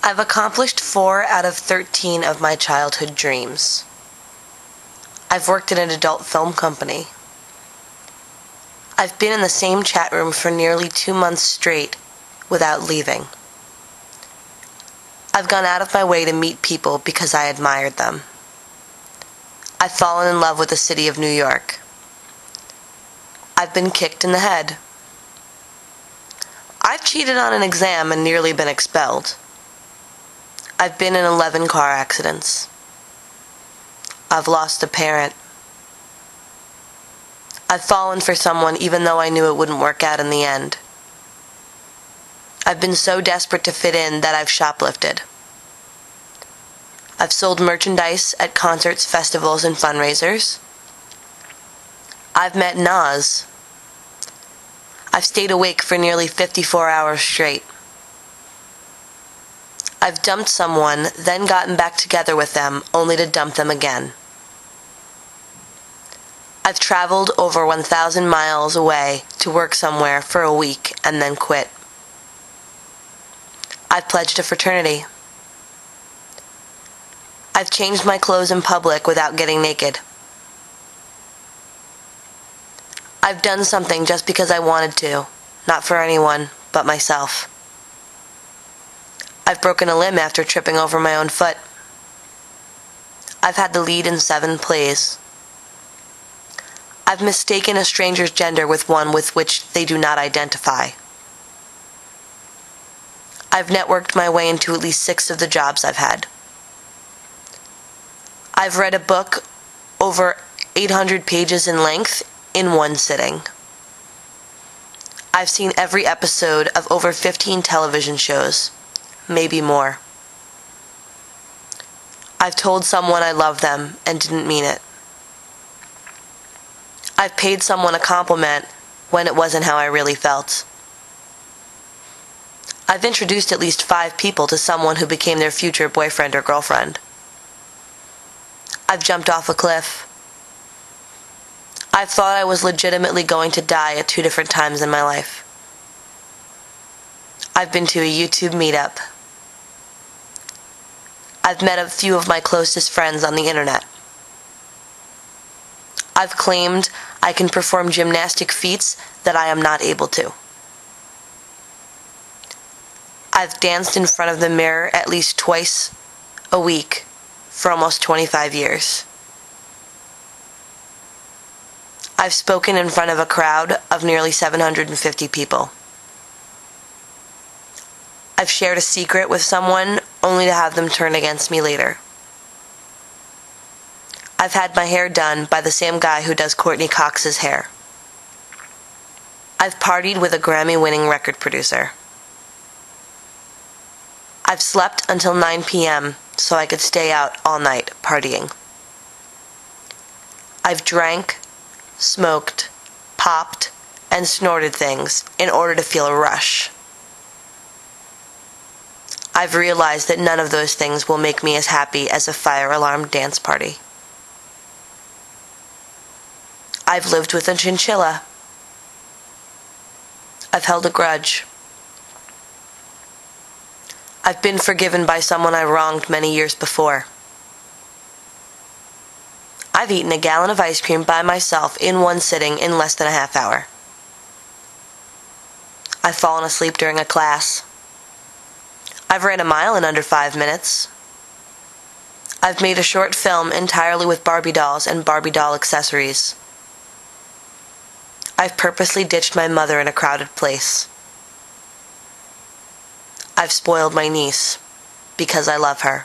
I've accomplished 4 out of 13 of my childhood dreams. I've worked in an adult film company. I've been in the same chat room for nearly 2 months straight without leaving. I've gone out of my way to meet people because I admired them. I've fallen in love with the city of New York. I've been kicked in the head. I've cheated on an exam and nearly been expelled. I've been in 11 car accidents. I've lost a parent. I've fallen for someone even though I knew it wouldn't work out in the end. I've been so desperate to fit in that I've shoplifted. I've sold merchandise at concerts, festivals, and fundraisers. I've met Nas. I've stayed awake for nearly 54 hours straight. I've dumped someone, then gotten back together with them, only to dump them again. I've traveled over 1,000 miles away to work somewhere for a week and then quit. I've pledged a fraternity. I've changed my clothes in public without getting naked. I've done something just because I wanted to, not for anyone but myself. I've broken a limb after tripping over my own foot. I've had the lead in 7 plays. I've mistaken a stranger's gender with one with which they do not identify. I've networked my way into at least 6 of the jobs I've had. I've read a book over 800 pages in length in one sitting. I've seen every episode of over 15 television shows, maybe more. I've told someone I love them and didn't mean it. I've paid someone a compliment when it wasn't how I really felt. I've introduced at least 5 people to someone who became their future boyfriend or girlfriend. I've jumped off a cliff. I've thought I was legitimately going to die at 2 different times in my life. I've been to a YouTube meetup. I've met a few of my closest friends on the internet. I've claimed I can perform gymnastic feats that I am not able to. I've danced in front of the mirror at least twice a week for almost 25 years. I've spoken in front of a crowd of nearly 750 people. I've shared a secret with someone only to have them turn against me later. I've had my hair done by the same guy who does Courtney Cox's hair. I've partied with a Grammy-winning record producer. I've slept until 9 p.m. so I could stay out all night partying. I've drank, smoked, popped, and snorted things in order to feel a rush. I've realized that none of those things will make me as happy as a fire alarm dance party. I've lived with a chinchilla. I've held a grudge. I've been forgiven by someone I wronged many years before. I've eaten a gallon of ice cream by myself in one sitting in less than a half hour. I've fallen asleep during a class. I've ran a mile in under 5 minutes. I've made a short film entirely with Barbie dolls and Barbie doll accessories. I've purposely ditched my mother in a crowded place. I've spoiled my niece because I love her.